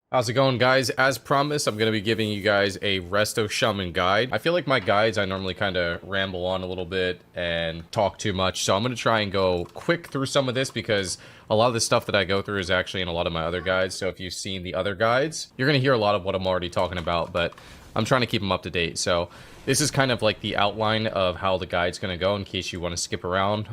How's it going, guys? As promised, I'm going to be giving you guys a Resto Shaman guide. I feel like my guides, I normally kind of ramble on a little bit and talk too much, so I'm going to try and go quick through some of this because a lot of the stuff that I go through is actually in a lot of my other guides, so if you've seen the other guides, you're going to hear a lot of what I'm already talking about, but I'm trying to keep them up to date, so this is kind of like the outline of how the guide's going to go in case you want to skip around.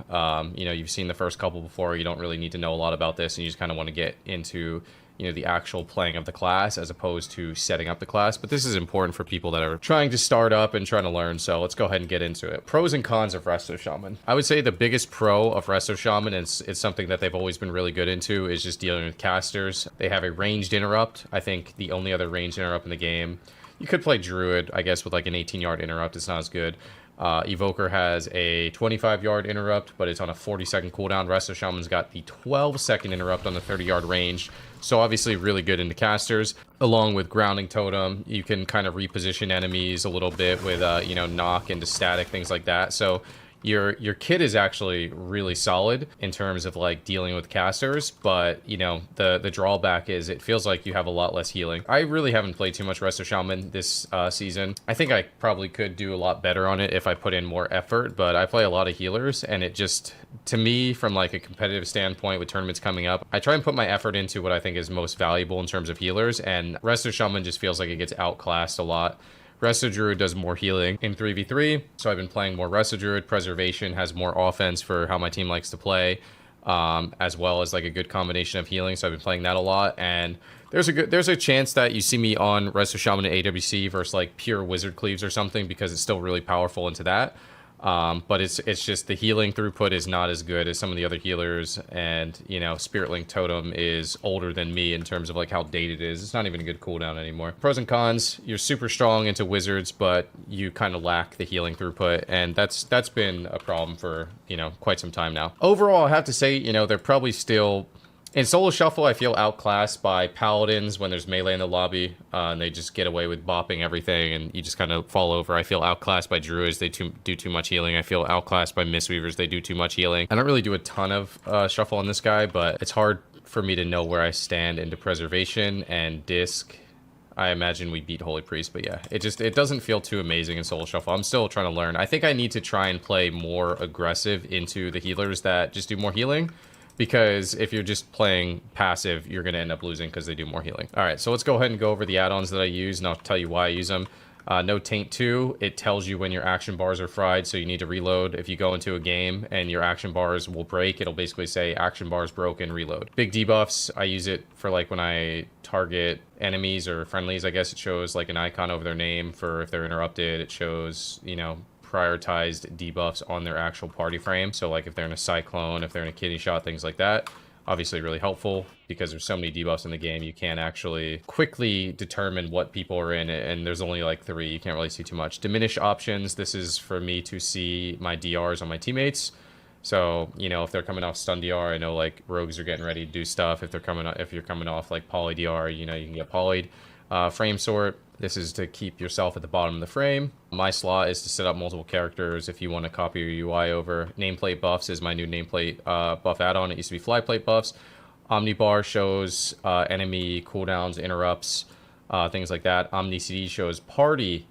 You know, you've seen the first couple before, you don't really need to know a lot about this, and you just kind of want to get into the actual playing of the class as opposed to setting up the class. But this is important for people that are trying to start up and trying to learn. So let's go ahead and get into it. Pros and cons of Resto Shaman. I would say the biggest pro of Resto Shaman, and it's something that they've always been really good into, is just dealing with casters. They have a ranged interrupt. I think the only other ranged interrupt in the game. You could play Druid, I guess, with like an 18-yard interrupt. It's not as good. Evoker has a 25-yard interrupt, but it's on a 40-second cooldown. Resto Shaman's got the 12-second interrupt on the 30-yard range. So obviously really good into casters. Along with Grounding Totem, you can kind of reposition enemies a little bit with, knock into static, things like that. So your kit is actually really solid in terms of like dealing with casters, but the drawback is it feels like you have a lot less healing. I really haven't played too much Resto Shaman this season. I think I probably could do a lot better on it if I put in more effort, but I play a lot of healers, and it just, to me, from like a competitive standpoint with tournaments coming up, I try and put my effort into what I think is most valuable in terms of healers, and Resto Shaman just feels like it gets outclassed a lot. Resto Druid does more healing in 3v3, so I've been playing more Resto Druid. Preservation has more offense for how my team likes to play, as well as like a good combination of healing, so I've been playing that a lot, and there's a chance that you see me on Resto Shaman and AWC versus like pure Wizard Cleaves or something, because it's still really powerful into that. But it's just the healing throughput is not as good as some of the other healers, and Spirit Link Totem is older than me in terms of like how dated it is. It's not even a good cooldown anymore. Pros and cons: you're super strong into wizards, but you kind of lack the healing throughput, and that's been a problem for quite some time now. Overall, I have to say, they're probably still. In Solo Shuffle, I feel outclassed by Paladins when there's melee in the lobby, and they just get away with bopping everything, and you just kind of fall over. I feel outclassed by Druids, they do too much healing. I feel outclassed by Mistweavers, they do too much healing. I don't really do a ton of Shuffle on this guy, but it's hard for me to know where I stand into Preservation and Disc. I imagine we beat Holy Priest, but yeah, it doesn't feel too amazing in Solo Shuffle. I'm still trying to learn. I think I need to try and play more aggressive into the healers that just do more healing, because if you're just playing passive, you're going to end up losing because they do more healing. All right, so let's go ahead and go over the add-ons that I use, and I'll tell you why I use them. No Taint 2, it tells you when your action bars are fried, so you need to reload. If you go into a game and your action bars will break, it'll basically say action bars broken, reload. Big debuffs, I use it for like when I target enemies or friendlies. I guess it shows like an icon over their name for if they're interrupted. It shows, prioritized debuffs on their actual party frame. So like if they're in a cyclone, if they're in a kidney shot, things like that. Obviously really helpful because there's so many debuffs in the game, you can't actually quickly determine what people are in, and there's only like 3, you can't really see too much. Diminish options, this is for me to see my DRs on my teammates. So, if they're coming off stun DR, I know like rogues are getting ready to do stuff. If you're coming off like poly DR, you can get polyed. Frame sort, this is to keep yourself at the bottom of the frame. My slot is to set up multiple characters if you want to copy your UI over. Nameplate buffs is my new nameplate buff add-on. It used to be flyplate buffs. Omnibar shows enemy cooldowns, interrupts, things like that. Omni CD shows party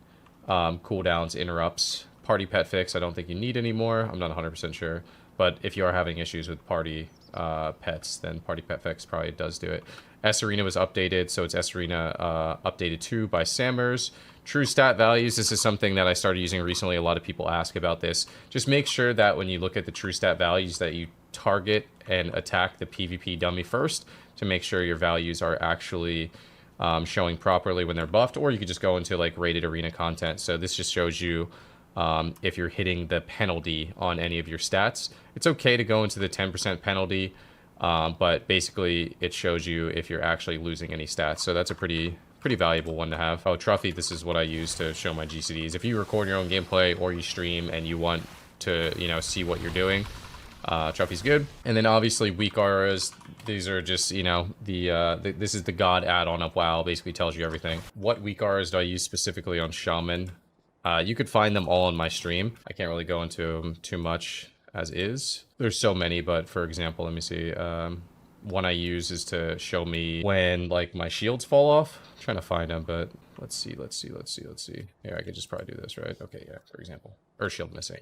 cooldowns, interrupts. Party pet fix, I don't think you need anymore. I'm not 100% sure. But if you are having issues with party pets, then party pet fix probably does do it. S Arena was updated, so it's S Arena updated 2 by Sammers. True stat values, this is something that I started using recently. A lot of people ask about this. Just make sure that when you look at the true stat values that you target and attack the PvP dummy first to make sure your values are actually showing properly when they're buffed, or you could just go into like rated arena content. So this just shows you if you're hitting the penalty on any of your stats. It's okay to go into the 10% penalty, but basically it shows you if you're actually losing any stats. So that's a pretty valuable one to have. Oh, Truffy, this is what I use to show my GCDs. If you record your own gameplay or you stream and you want to, see what you're doing, Truffy's good. And then obviously weak auras, these are just, this is the god add-on of WoW, basically tells you everything. What weak auras do I use specifically on Shaman? You could find them all on my stream. I can't really go into them too much as is. There's so many, but for example, let me see. one I use is to show me when like my shields fall off. I'm trying to find them, but let's see. Here, I could just probably do this, right? Okay, yeah, for example. Earth shield missing.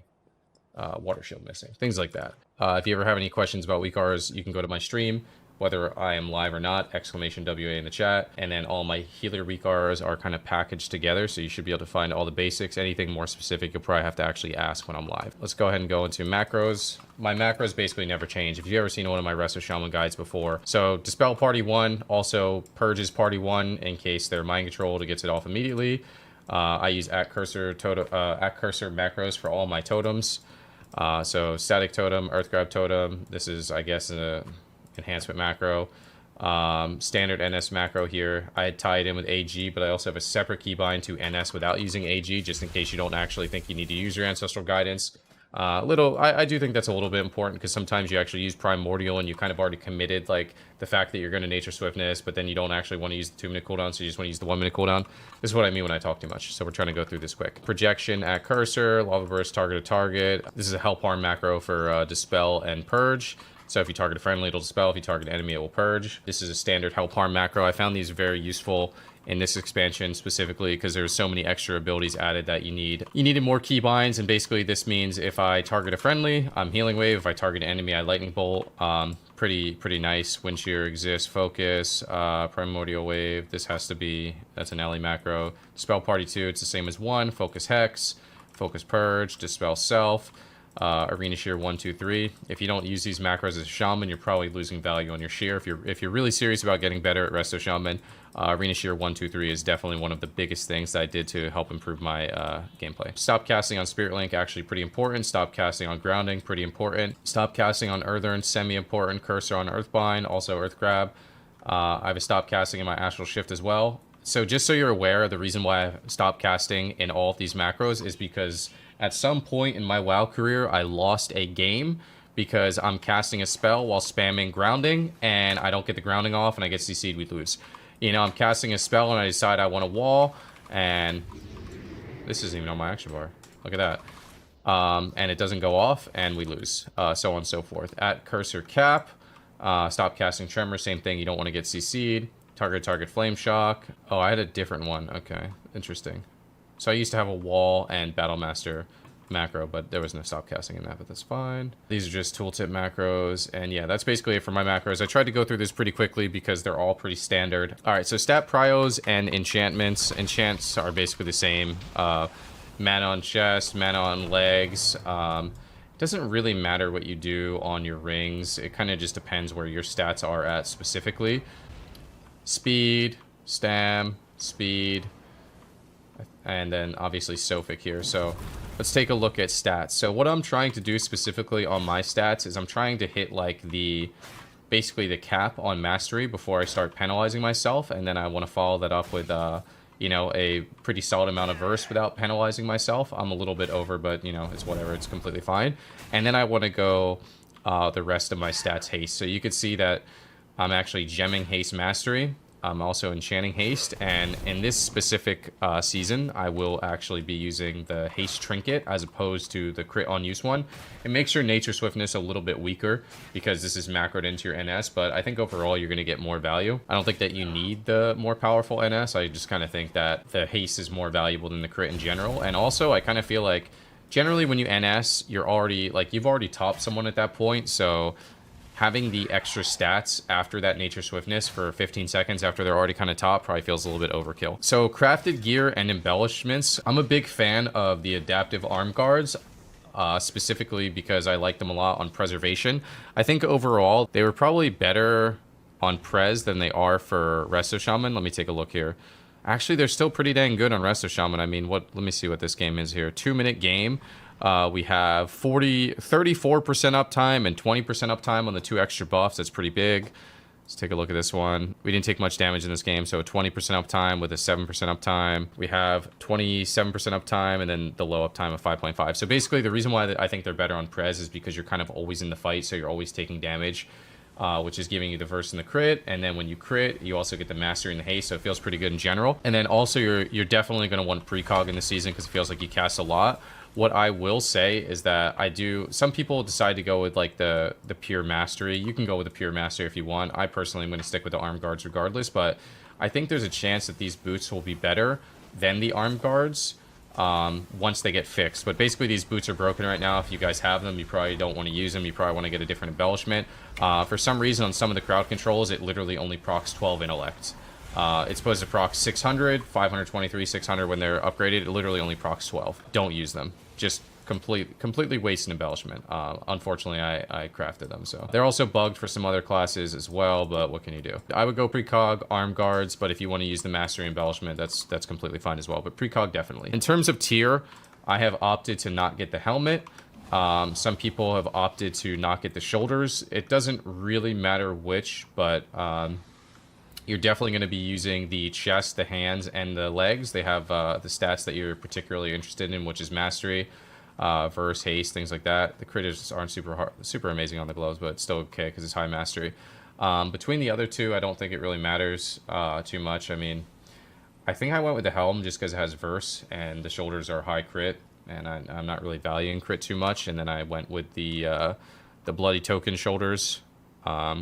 Water shield missing. Things like that. If you ever have any questions about weak Rs, you can go to my stream, whether I am live or not, exclamation WA in the chat. And then all my healer weak Rs are kind of packaged together, so you should be able to find all the basics. Anything more specific, you'll probably have to actually ask when I'm live. Let's go ahead and go into macros. My macros basically never change. If you've ever seen one of my Resto Shaman guides before. So Dispel Party 1, also Purges Party 1 in case they're mind controlled, it gets it off immediately. I use at cursor macros for all my totems. So Static Totem, Earth Grab Totem, this is, I guess, a enhancement macro. Standard NS macro here. I had tied in with AG, but I also have a separate keybind to NS without using AG, just in case you don't actually think you need to use your Ancestral Guidance. I do think that's a little bit important, because sometimes you actually use Primordial and you kind of already committed like the fact that you're going to Nature Swiftness, but then you don't actually want to use the 2-minute cooldown, so you just want to use the 1-minute cooldown. This is what I mean when I talk too much, so we're trying to go through this quick. Projection at cursor, Lava Burst, target to target. This is a Help Harm macro for Dispel and Purge. So if you target a friendly, it'll dispel. If you target an enemy, it will purge. This is a standard Help Harm macro. I found these very useful in this expansion specifically because there's so many extra abilities added that you needed more keybinds, and basically this means if I target a friendly, I'm Healing Wave. If I target an enemy, I Lightning Bolt. Pretty nice. Wind Shear exists. Focus, Primordial Wave. This has to be, that's an alley macro. Dispel Party 2, it's the same as 1. Focus Hex, Focus Purge, Dispel Self. Arena Shear 1, 2, 3. If you don't use these macros as a Shaman, you're probably losing value on your Shear. If you're really serious about getting better at Resto Shaman, Arena Shear 1, 2, 3 is definitely one of the biggest things that I did to help improve my gameplay. Stop casting on Spirit Link, actually pretty important. Stop casting on Grounding, pretty important. Stop casting on Earthern, semi-important. Cursor on Earthbind, also Earth Grab. I have a stop casting in my Astral Shift as well. So just so you're aware, the reason why I stopped casting in all of these macros is because at some point in my WoW career, I lost a game because I'm casting a spell while spamming Grounding, and I don't get the Grounding off, and I get CC'd, we lose. You know, I'm casting a spell, and I decide I want a wall, and this isn't even on my action bar. Look at that. And it doesn't go off, and we lose. So on and so forth. At Cursor Cap, stop casting Tremor, same thing. You don't want to get CC'd. Target Flame Shock. Oh, I had a different one. Okay, interesting. So I used to have a wall and Battlemaster macro, but there was no stop casting in that, but that's fine. These are just tooltip macros, and yeah, that's basically it for my macros. I tried to go through this pretty quickly because they're all pretty standard. All right, so stat prios and enchantments. Enchants are basically the same. Mana on chest, mana on legs. Doesn't really matter what you do on your rings. It kind of just depends where your stats are at specifically. Speed, stam, speed, and then obviously Sophic here. So let's take a look at stats. So what I'm trying to do specifically on my stats is I'm trying to hit like basically the cap on mastery before I start penalizing myself, and then I want to follow that up with you know, a pretty solid amount of verse without penalizing myself. I'm a little bit over, but you know, it's whatever, it's completely fine. And then I want to go the rest of my stats haste. So you could see that I'm actually gemming haste mastery. I'm also enchanting haste, and in this specific season, I will actually be using the haste trinket as opposed to the crit on use one. It makes your nature swiftness a little bit weaker because this is macroed into your NS, but I think overall you're going to get more value. I don't think that you need the more powerful NS. I just kind of think that the haste is more valuable than the crit in general, and also I kind of feel like generally when you NS, you're already like you've already topped someone at that point, so having the extra stats after that nature swiftness for 15 seconds after they're already kind of top probably feels a little bit overkill. So crafted gear and embellishments. I'm a big fan of the adaptive arm guards, specifically because I like them a lot on preservation. I think overall they were probably better on Prez than they are for Resto Shaman. Let me take a look here. Actually, they're still pretty dang good on Resto Shaman. I mean, let me see what this game is here. 2-minute game. We have 34% uptime and 20% uptime on the 2 extra buffs. That's pretty big. Let's take a look at this one. We didn't take much damage in this game, so 20% uptime with a 7% uptime. We have 27% uptime and then the low uptime of 5.5. So basically, the reason why I think they're better on Prez is because you're kind of always in the fight, so you're always taking damage, which is giving you the verse and the crit. And then when you crit, you also get the mastery and the haste, so it feels pretty good in general. And then also, you're definitely going to want precog in the season because it feels like you cast a lot. What I will say is that some people decide to go with like the pure mastery. You can go with the pure mastery if you want. I personally am going to stick with the arm guards regardless, but I think there's a chance that these boots will be better than the arm guards once they get fixed. But basically these boots are broken right now. If you guys have them, you probably don't want to use them. You probably want to get a different embellishment. For some reason on some of the crowd controls, it literally only procs 12 intellect. It's supposed to proc 600, 523, 600 when they're upgraded. It literally only procs 12. Don't use them. Just completely waste an embellishment. Unfortunately, I crafted them, so. They're also bugged for some other classes as well, but what can you do? I would go precog, arm guards, but if you want to use the mastery embellishment, that's completely fine as well, but precog definitely. In terms of tier, I have opted to not get the helmet. Some people have opted to not get the shoulders. It doesn't really matter which, but you're definitely going to be using the chest, the hands, and the legs. They have the stats that you're particularly interested in, which is mastery, verse, haste, things like that. The critters aren't super amazing on the gloves, but it's still okay because it's high mastery. Between the other two, I don't think it really matters too much. I mean, I think I went with the helm just because it has verse, and the shoulders are high crit, and I'm not really valuing crit too much. And then I went with the bloody token shoulders,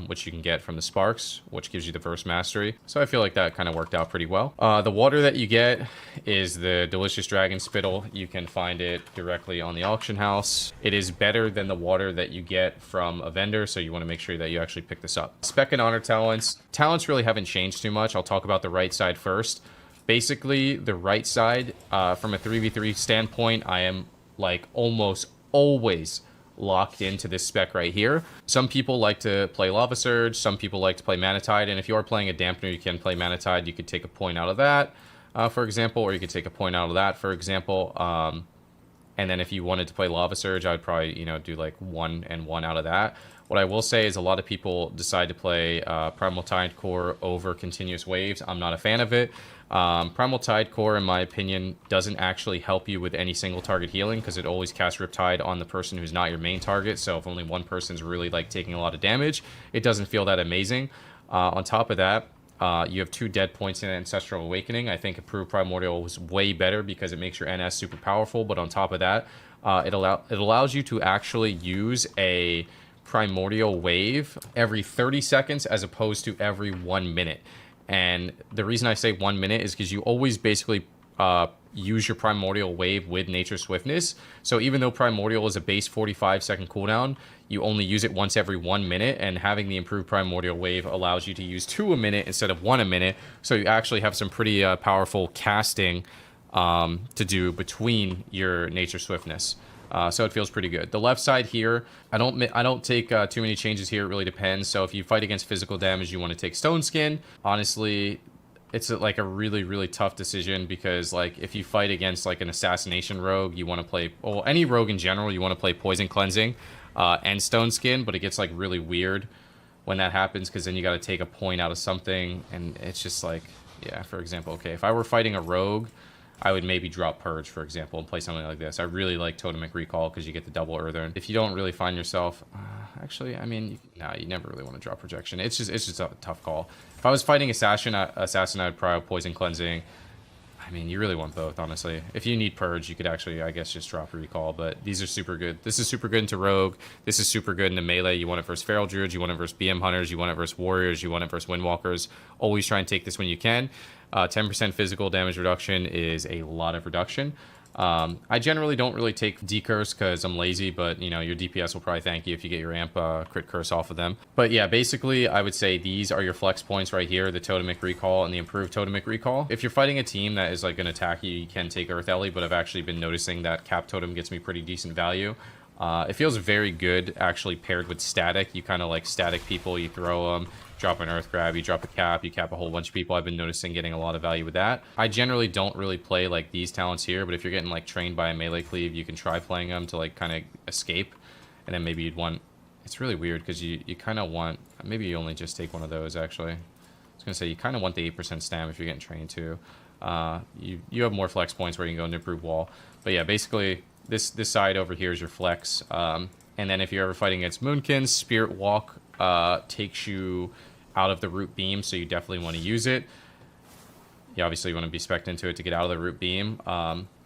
which you can get from the sparks, which gives you the verse mastery. So I feel like that kind of worked out pretty well. The water that you get is the delicious dragon spittle. You can find it directly on the auction house. It is better than the water that you get from a vendor, so you want to make sure that you actually pick this up. Spec and honor talents. Talents really haven't changed too much. I'll talk about the right side first. Basically, the right side, from a 3v3 standpoint, I am like almost always locked into this spec right here. Some people like to play Lava Surge, some people like to play Mana Tide, and if you are playing a dampener, you can play Mana Tide. You could take a point out of that, for example, or you could take a point out of that, for example. And then if you wanted to play Lava Surge, I would probably, you know, do like 1 and 1 out of that. What I will say is a lot of people decide to play Primal Tide Core over Continuous Waves. I'm not a fan of it. Primal Tide Core, in my opinion, doesn't actually help you with any single target healing because it always casts Riptide on the person who's not your main target. So if only one person's really like taking a lot of damage, it doesn't feel that amazing. On top of that, you have 2 dead points in Ancestral Awakening. I think Improved Primordial was way better because it makes your NS super powerful. But on top of that, it allows you to actually use a Primordial Wave every 30 seconds as opposed to every 1 minute. And the reason I say 1 minute is because you always basically use your Primordial Wave with Nature Swiftness. So even though Primordial is a base 45-second cooldown, you only use it once every 1 minute, and having the improved Primordial Wave allows you to use 2 a minute instead of 1 a minute. So you actually have some pretty powerful casting to do between your Nature Swiftness. So it feels pretty good. The left side here, I don't take too many changes here. It really depends. So if you fight against physical damage, you want to take Stone Skin. Honestly, it's like a really tough decision because like if you fight against like an assassination rogue, you want to play, well, any rogue in general, you want to play Poison Cleansing and Stone Skin, but it gets like really weird when that happens because then you got to take a point out of something, and it's just like, yeah, for example, okay, if I were fighting a rogue, I would maybe drop Purge, for example, and play something like this. I really like Totemic Recall because you get the double Earthern. If you don't really find yourself... actually, I mean, you never really want to drop Projection. It's just a tough call. If I was fighting Assassin, I would Prio, Poison Cleansing. I mean, you really want both, honestly. If you need Purge, you could actually, I guess, just drop Recall, but these are super good. This is super good into Rogue. This is super good into Melee. You want it versus Feral Druids, you want it versus BM Hunters, you want it versus Warriors, you want it versus Windwalkers. Always try and take this when you can. 10% physical damage reduction is a lot of reduction. I generally don't really take D-Curse because I'm lazy, but, you know, your DPS will probably thank you if you get your amp crit curse off of them. But yeah, basically, I would say these are your flex points right here, the Totemic Recall and the improved Totemic Recall. If you're fighting a team that is, like, going to attack you, you can take Earth Ellie, but I've actually been noticing that Cap Totem gets me pretty decent value. It feels very good, actually, paired with Static. You kind of, like, static people, you throw them, drop an Earth Grab, you drop a cap, you cap a whole bunch of people. I've been noticing getting a lot of value with that. I generally don't really play like these talents here, but if you're getting like trained by a melee cleave, you can try playing them to like kind of escape, and then maybe you'd want... It's really weird because you kind of want... Maybe you only just take one of those, actually. I was going to say, you kind of want the 8% stam if you're getting trained too. You have more flex points where you can go into Improved Wall. But yeah, basically, this side over here is your flex. And then if you're ever fighting against Moonkins, Spirit Walk takes you out of the root beam, so you definitely want to use it. You obviously want to be spec'd into it to get out of the root beam.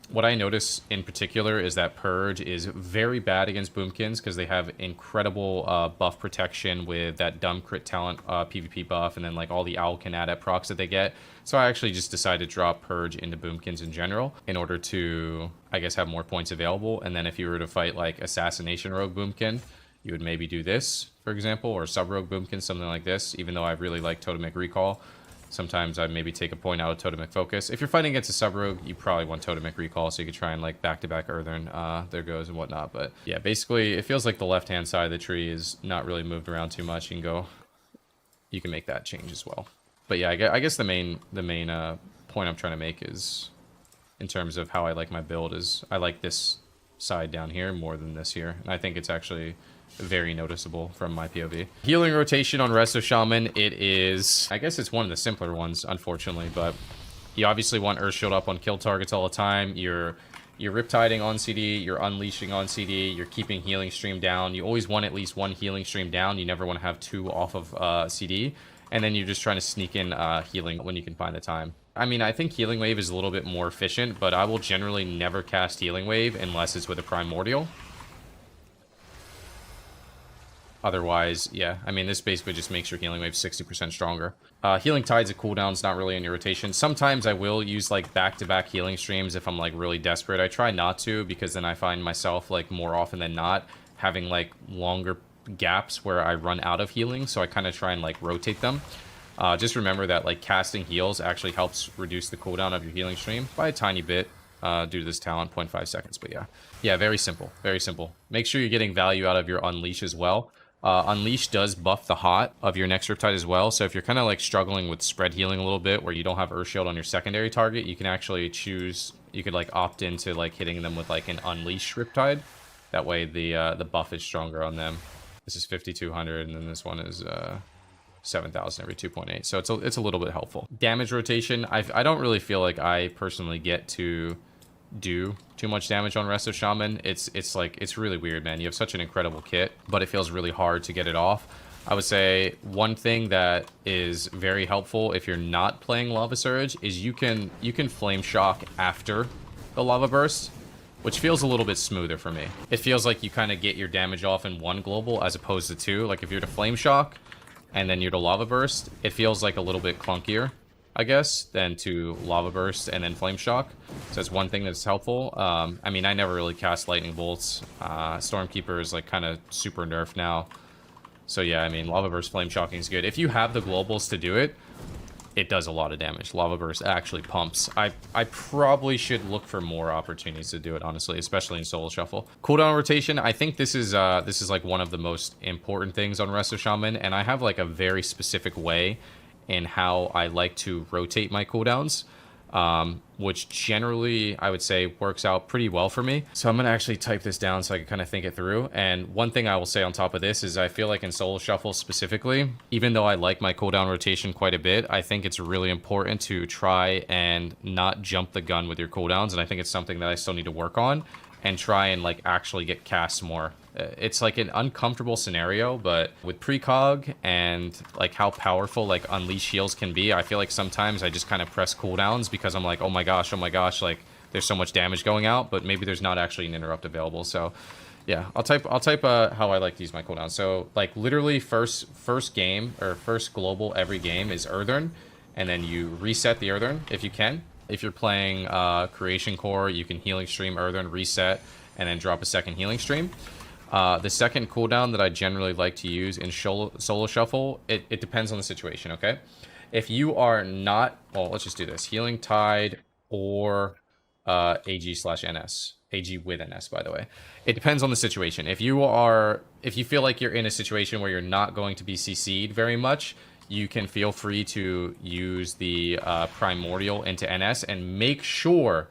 What I notice in particular is that Purge is very bad against Boomkins because they have incredible buff protection with that dumb crit talent PvP buff, and then like all the Owl can add at procs that they get. So I actually just decided to drop Purge into Boomkins in general in order to, I guess, have more points available. And then if you were to fight like Assassination Rogue Boomkin, you would maybe do this, for example, or Sub Rogue Boomkin, something like this, even though I really like Totemic Recall. Sometimes I'd maybe take a point out of Totemic Focus. If you're fighting against a Sub-Rogue, you probably want Totemic Recall, so you could try and, like, back-to-back Earthern, there goes, and whatnot. But, yeah, basically, it feels like the left-hand side of the tree is not really moved around too much. You can go... You can make that change as well. But, yeah, I guess the main point I'm trying to make is, in terms of how I like my build, is I like this side down here more than this here. And I think it's actually... very noticeable from my POV. Healing rotation on Resto Shaman, it is... I guess it's one of the simpler ones, unfortunately, but you obviously want Earth Shield up on kill targets all the time. You're Riptiding on CD, you're Unleashing on CD, you're keeping Healing Stream down. You always want at least one Healing Stream down. You never want to have two off of CD. And then you're just trying to sneak in healing when you can find the time. I mean, I think Healing Wave is a little bit more efficient, but I will generally never cast Healing Wave unless it's with a Primordial. Otherwise, yeah, I mean, this basically just makes your Healing Wave 60% stronger. Healing Tide's a cooldown's not really in your rotation. Sometimes I will use, like, back-to-back healing streams if I'm, like, really desperate. I try not to, because then I find myself, like, more often than not, having, like, longer gaps where I run out of healing, so I kind of try and, like, rotate them. Just remember that, like, casting heals actually helps reduce the cooldown of your healing stream by a tiny bit. Due to this talent, 0.5 seconds, but yeah. Yeah, very simple, very simple. Make sure you're getting value out of your Unleash as well. Unleash does buff the hot of your next Riptide as well, so if you're kind of like struggling with spread healing a little bit where you don't have Earth Shield on your secondary target, you can actually choose, you could like opt into like hitting them with like an Unleash Riptide. That way the buff is stronger on them. This is 5,200 and then this one is 7,000 every 2.8, so it's a little bit helpful. Damage rotation, I don't really feel like I personally get to do too much damage on Resto Shaman. It's like, it's really weird, man. You have such an incredible kit, but it feels really hard to get it off. I would say one thing that is very helpful if you're not playing Lava Surge is you can Flame Shock after the Lava Burst, which feels a little bit smoother for me. It feels like you kind of get your damage off in one global as opposed to two. Like if you're to Flame Shock and then you're to Lava Burst, it feels like a little bit clunkier, I guess, than to Lava Burst and then Flame Shock. So that's one thing that's helpful. I mean, I never really cast Lightning Bolts. Stormkeeper is like kind of super nerfed now. So yeah, I mean, Lava Burst Flame Shocking is good. If you have the globals to do it, it does a lot of damage. Lava Burst actually pumps. I probably should look for more opportunities to do it, honestly, especially in Solo Shuffle. Cooldown rotation, I think this is like one of the most important things on Resto Shaman, and I have like a very specific way in how I like to rotate my cooldowns, which generally I would say works out pretty well for me. So I'm gonna actually type this down so I can kind of think it through. And one thing I will say on top of this is I feel like in Solo Shuffle specifically, even though I like my cooldown rotation quite a bit, I think it's really important to try and not jump the gun with your cooldowns. And I think it's something that I still need to work on and try and like actually get cast more. It's like an uncomfortable scenario, but with precog and like how powerful like Unleash heals can be, I feel like sometimes I just kind of press cooldowns because I'm like, oh my gosh, like there's so much damage going out, but maybe there's not actually an interrupt available. So yeah, I'll type how I like to use my cooldowns. So like literally first game or first global every game is Earthern, and then you reset the Earthern if you can. If you're playing Creation Core, you can Healing Stream Earthern, reset, and then drop a second Healing Stream. The second cooldown that I generally like to use in Solo Shuffle, it depends on the situation, okay? If you are not... Well, let's just do this. Healing Tide or AG/NS. AG with NS, by the way. It depends on the situation. If you feel like you're in a situation where you're not going to be CC'd very much, you can feel free to use the Primordial into NS, and make sure,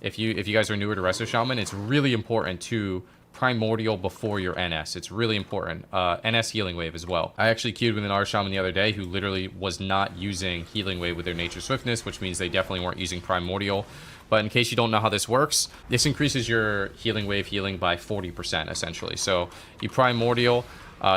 if you guys are newer to Resto Shaman, it's really important to Primordial before your NS. It's really important. NS Healing Wave as well. I actually queued with an R Shaman the other day who literally was not using Healing Wave with their Nature Swiftness, which means they definitely weren't using Primordial. But in case you don't know how this works, this increases your Healing Wave healing by 40% essentially. So you Primordial,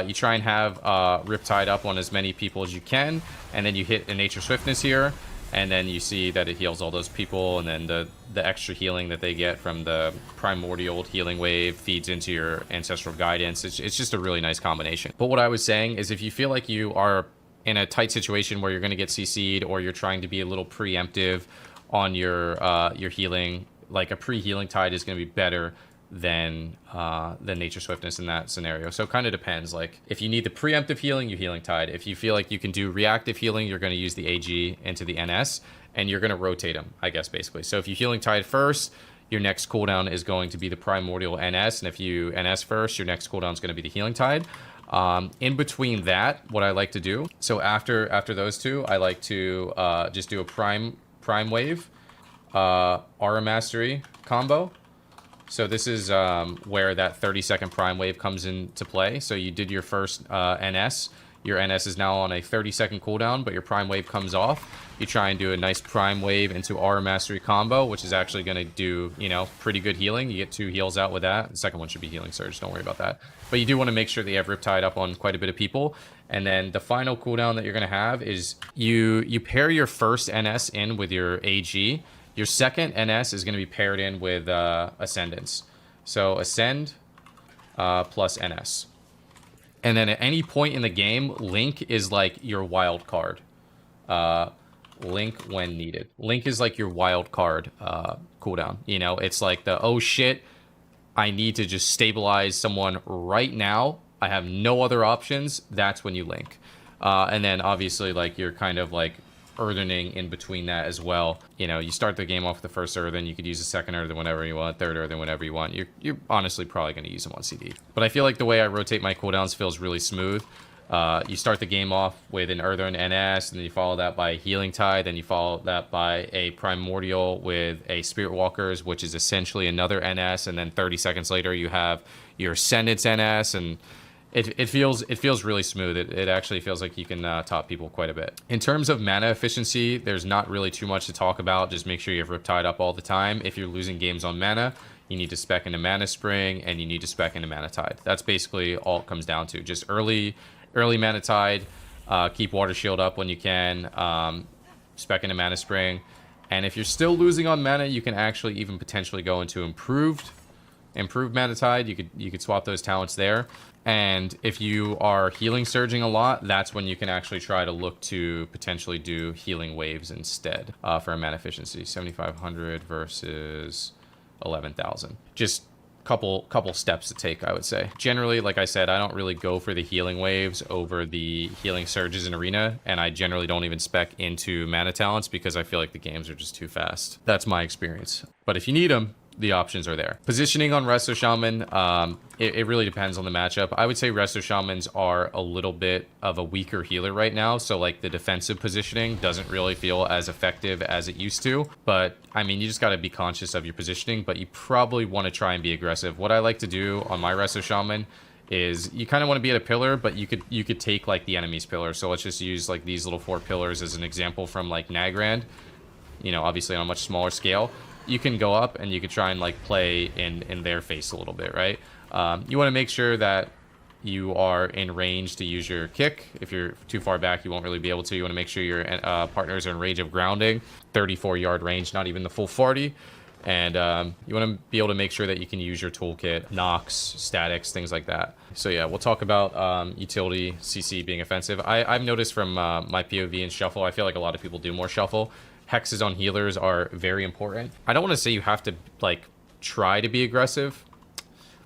you try and have Riptide up on as many people as you can, and then you hit a Nature Swiftness here, and then you see that it heals all those people, and then the extra healing that they get from the primordial healing wave feeds into your ancestral guidance. It's just a really nice combination. But what I was saying is, if you feel like you are in a tight situation where you're going to get CC'd, or you're trying to be a little preemptive on your healing, like a pre-healing tide is going to be better than Nature Swiftness in that scenario. So it kind of depends. Like, if you need the preemptive healing, you healing tide. If you feel like you can do reactive healing, you're going to use the AG into the NS, and you're going to rotate them, I guess, basically. So if you healing tide first, your next cooldown is going to be the primordial NS, and if you NS first, your next cooldown is going to be the healing tide. In between that, what I like to do, so after those two, I like to just do a prime wave, Aura Mastery combo. So this is where that 30-second prime wave comes into play. So you did your first NS. Your NS is now on a 30-second cooldown, but your prime wave comes off. You try and do a nice prime wave into Aura Mastery combo, which is actually going to do, you know, pretty good healing. You get 2 heals out with that. The second one should be Healing Surge. Don't worry about that. But you do want to make sure that you have Riptide up on quite a bit of people. And then the final cooldown that you're going to have is you pair your first NS in with your AG. Your second NS is going to be paired in with Ascendance. So Ascend plus NS. And then at any point in the game, Link is like your wild card. Link when needed. Link is like your wild card cooldown. You know, it's like the, oh shit, I need to just stabilize someone right now. I have no other options. That's when you Link. And then obviously, like, you're kind of like earthening in between that as well. You know, you start the game off with the first earthen, you could use the second earthen whenever you want, third earthen whenever you want. You're honestly probably going to use them on CD. But I feel like the way I rotate my cooldowns feels really smooth. You start the game off with an earthen NS, and then you follow that by a healing tide, then you follow that by a primordial with a Spirit Walkers, which is essentially another NS, and then 30 seconds later you have your Ascendance NS, and it feels really smooth. It actually feels like you can top people quite a bit. In terms of mana efficiency, there's not really too much to talk about. Just make sure you have Riptide up all the time. If you're losing games on mana, you need to spec into Mana Spring, and you need to spec into Mana Tide. That's basically all it comes down to. Just early Mana Tide, keep Water Shield up when you can, spec into Mana Spring. And if you're still losing on mana, you can actually even potentially go into improved Mana Tide. You could swap those talents there. And if you are healing surging a lot, that's when you can actually try to look to potentially do healing waves instead for a mana efficiency. 7,500 versus 11,000. Just couple steps to take, I would say. Generally, like I said, I don't really go for the healing waves over the healing surges in arena, and I generally don't even spec into mana talents because I feel like the games are just too fast. That's my experience. But if you need them, the options are there. Positioning on Resto Shaman, it really depends on the matchup. I would say Resto Shamans are a little bit of a weaker healer right now, so like the defensive positioning doesn't really feel as effective as it used to. But I mean, you just got to be conscious of your positioning, but you probably want to try and be aggressive. What I like to do on my Resto Shaman is you kind of want to be at a pillar, but you could take like the enemy's pillar. So let's just use like these little 4 pillars as an example from like Nagrand, you know, obviously on a much smaller scale. You can go up and you could try and like play in their face a little bit, right? You want to make sure that you are in range to use your kick. If you're too far back, you won't really be able to. You want to make sure your partners are in range of grounding, 34-yard range, not even the full 40. And you want to be able to make sure that you can use your toolkit, knocks, statics, things like that. So yeah, we'll talk about utility CC being offensive. I've noticed from my POV and shuffle, I feel like a lot of people do more shuffle. Hexes on healers are very important. I don't want to say you have to like try to be aggressive,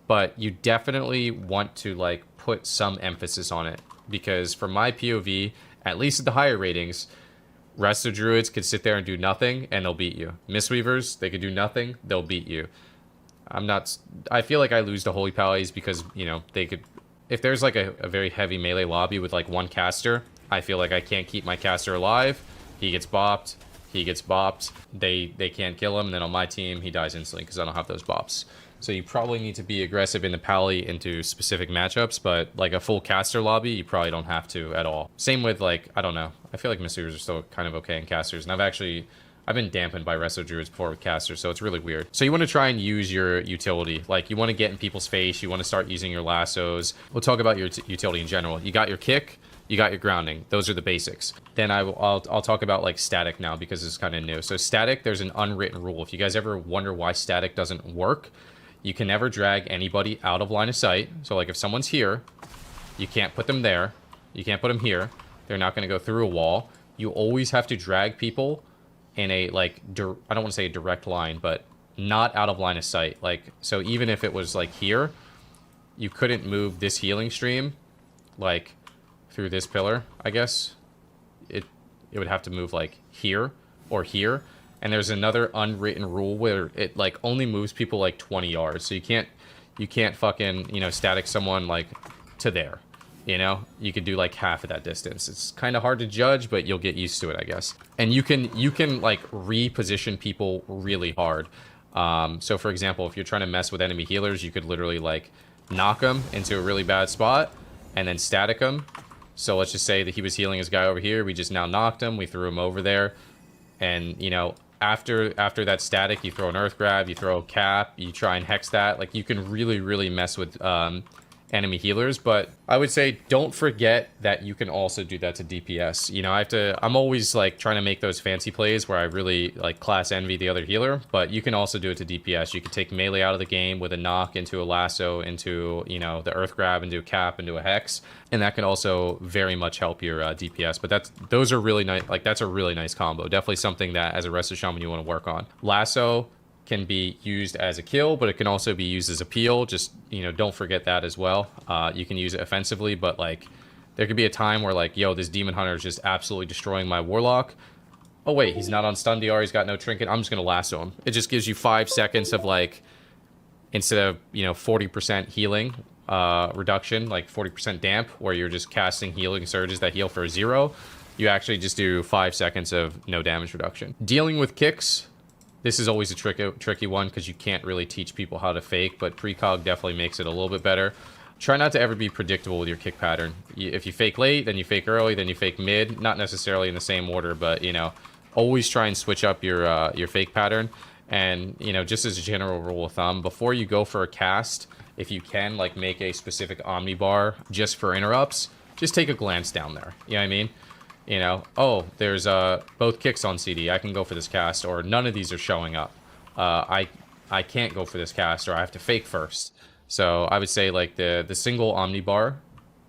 but you definitely want to like put some emphasis on it, because for my POV, at least at the higher ratings, Resto Druids could sit there and do nothing and they'll beat you. Mistweavers, they could do nothing, they'll beat you. I feel like I lose to Holy Pallies because, you know, they could, if there's like a very heavy melee lobby with like one caster, I feel like I can't keep my caster alive. He gets bopped. They can't kill him, and then on my team he dies instantly because I don't have those bops. So you probably need to be aggressive in the pally into specific matchups, but like a full caster lobby, you probably don't have to at all. Same with like, I don't know, I feel like Mistweavers are still kind of okay in casters, and I've been dampened by Resto Druids before with casters, so it's really weird. So you want to try and use your utility. Like, you want to get in people's face, you want to start using your lassos. We'll talk about your utility in general. You got your kick, You got your grounding. Those are the basics. Then I'll talk about like static now because it's kind of new. So static, there's an unwritten rule. If you guys ever wonder why static doesn't work, you can never drag anybody out of line of sight. So like if someone's here, you can't put them there. You can't put them here. They're not going to go through a wall. You always have to drag people in a like, I don't want to say a direct line, but not out of line of sight. Like, so even if it was like here, you couldn't move this healing stream like through this pillar, I guess. It would have to move like here or here. And there's another unwritten rule where it like only moves people like 20 yards. So you can't fucking, you know, static someone like to there. You know, you could do like half of that distance. It's kind of hard to judge, but you'll get used to it, I guess. And you can like reposition people really hard. So for example, if you're trying to mess with enemy healers, you could literally like knock them into a really bad spot and then static them. So let's just say that he was healing his guy over here. We just now knocked him. We threw him over there. And, you know, after that static, you throw an earth grab, you throw a cap, you try and hex that. Like, you can really, really mess with enemy healers. But I would say don't forget that you can also do that to DPS. You know, I'm always like trying to make those fancy plays where I really like class envy the other healer, but you can also do it to DPS. You can take melee out of the game with a knock into a lasso, into, you know, the earth grab, into a cap, into a hex, and that can also very much help your DPS. But those are really nice. Like, that's a really nice combo. Definitely something that as a Resto Shaman you want to work on. Lasso can be used as a kill, but it can also be used as a peel. Just, you know, don't forget that as well. You can use it offensively, but like there could be a time where like, yo, this demon hunter is just absolutely destroying my warlock. Oh wait, he's not on stun DR, he's got no trinket, I'm just gonna lasso him. It just gives you 5 seconds of like, instead of, you know, 40% healing reduction, like 40% damp, where you're just casting healing surges that heal for 0, you actually just do 5 seconds of no damage reduction. Dealing with kicks, this is always a tricky one because you can't really teach people how to fake, but precog definitely makes it a little bit better. Try not to ever be predictable with your kick pattern. If you fake late, then you fake early, then you fake mid. Not necessarily in the same order, but, you know, always try and switch up your fake pattern. And, you know, just as a general rule of thumb, before you go for a cast, if you can, like, make a specific omnibar just for interrupts, just take a glance down there. You know what I mean? You know, oh, there's both kicks on CD. I can go for this cast, or none of these are showing up. I can't go for this cast, or I have to fake first. So I would say like the single omnibar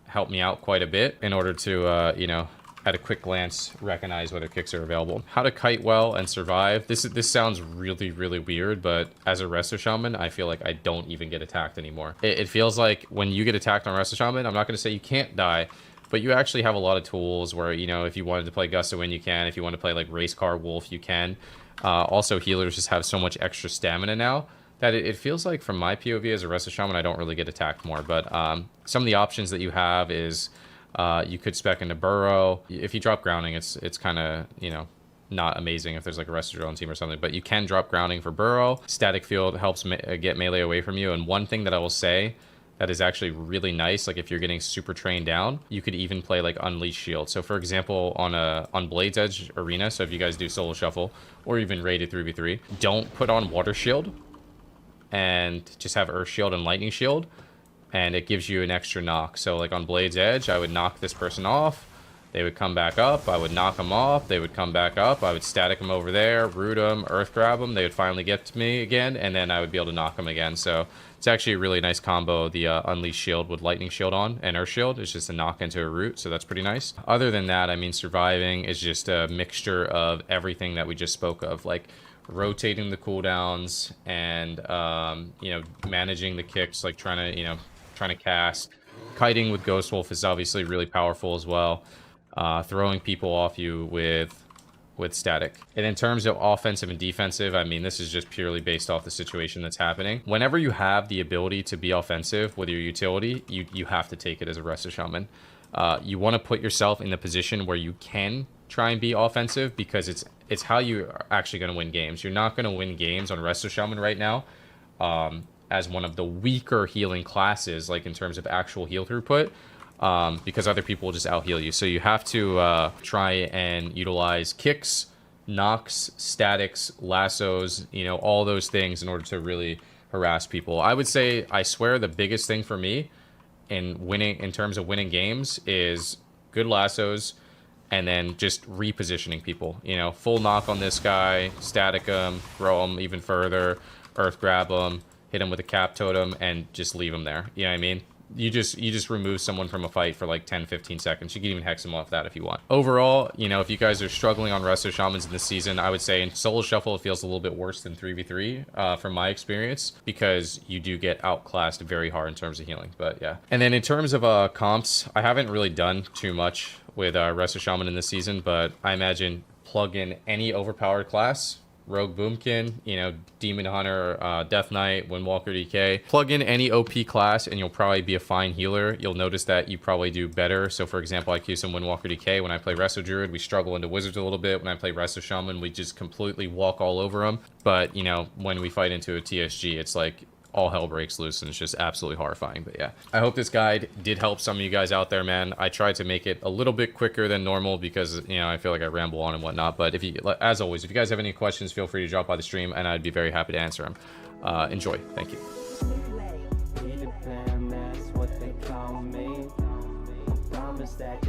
helped me out quite a bit in order to you know, at a quick glance recognize whether kicks are available. How to kite well and survive. This sounds really, really weird, but as a Resto Shaman, I feel like I don't even get attacked anymore. It feels like when you get attacked on Resto Shaman, I'm not going to say you can't die, but you actually have a lot of tools where, you know, if you wanted to play Gust of Wind, you can. If you want to play, like, Race Car Wolf, you can. Also, healers just have so much extra stamina now that it feels like, from my POV as a Resto Shaman, I don't really get attacked more. But some of the options that you have is you could spec into Burrow. If you drop Grounding, it's kind of, you know, not amazing if there's, like, a Resto Drone team or something. But you can drop Grounding for Burrow. Static Field helps get melee away from you. And one thing that I will say that is actually really nice, like if you're getting super trained down, you could even play like Unleash Shield. So for example, on Blade's Edge Arena, so if you guys do solo shuffle or even raided 3v3, don't put on Water Shield and just have Earth Shield and Lightning Shield, and it gives you an extra knock. So like on Blade's Edge, I would knock this person off, they would come back up, I would knock them off, they would come back up, I would static them over there, root them, earth grab them, they would finally get to me again, and then I would be able to knock them again. So it's actually a really nice combo, the Unleash Shield with Lightning Shield on, and Earth Shield. It's just a knock into a root, so that's pretty nice. Other than that, I mean, surviving is just a mixture of everything that we just spoke of, like rotating the cooldowns and, you know, managing the kicks, like trying to cast. Kiting with Ghost Wolf is obviously really powerful as well. Throwing people off you with static. And in terms of offensive and defensive, I mean, this is just purely based off the situation that's happening. Whenever you have the ability to be offensive with your utility, you have to take it as a Resto Shaman. You want to put yourself in the position where you can try and be offensive, because it's how you're actually going to win games. You're not going to win games on Resto Shaman right now as one of the weaker healing classes, like in terms of actual heal throughput, because other people will just out-heal you. So you have to try and utilize kicks, knocks, statics, lassos, you know, all those things in order to really harass people. I would say, I swear, the biggest thing for me in winning, in terms of winning games, is good lassos, and then just repositioning people. You know, full knock on this guy, static him, throw him even further, earth grab him, hit him with a cap totem, and just leave him there. You know what I mean? You just remove someone from a fight for like 10-15 seconds. You can even hex them off that if you want. Overall, you know, if you guys are struggling on Resto Shamans in this season, I would say in solo shuffle it feels a little bit worse than 3v3 from my experience, because you do get outclassed very hard in terms of healing. But yeah. And then in terms of comps, I haven't really done too much with Resto Shaman in this season, but I imagine plug in any overpowered class. Rogue Boomkin, you know, Demon Hunter, Death Knight, Windwalker DK. Plug in any OP class and you'll probably be a fine healer. You'll notice that you probably do better. So for example, I queue some Windwalker DK. When I play Resto Druid, we struggle into Wizards a little bit. When I play Resto Shaman, we just completely walk all over them. But, you know, when we fight into a TSG, it's like all hell breaks loose and it's just absolutely horrifying. But yeah, I hope this guide did help some of you guys out there, man. I tried to make it a little bit quicker than normal because, you know, I feel like I ramble on and whatnot. But if you, as always, if you guys have any questions, feel free to drop by the stream and I'd be very happy to answer them. Enjoy. Thank you. That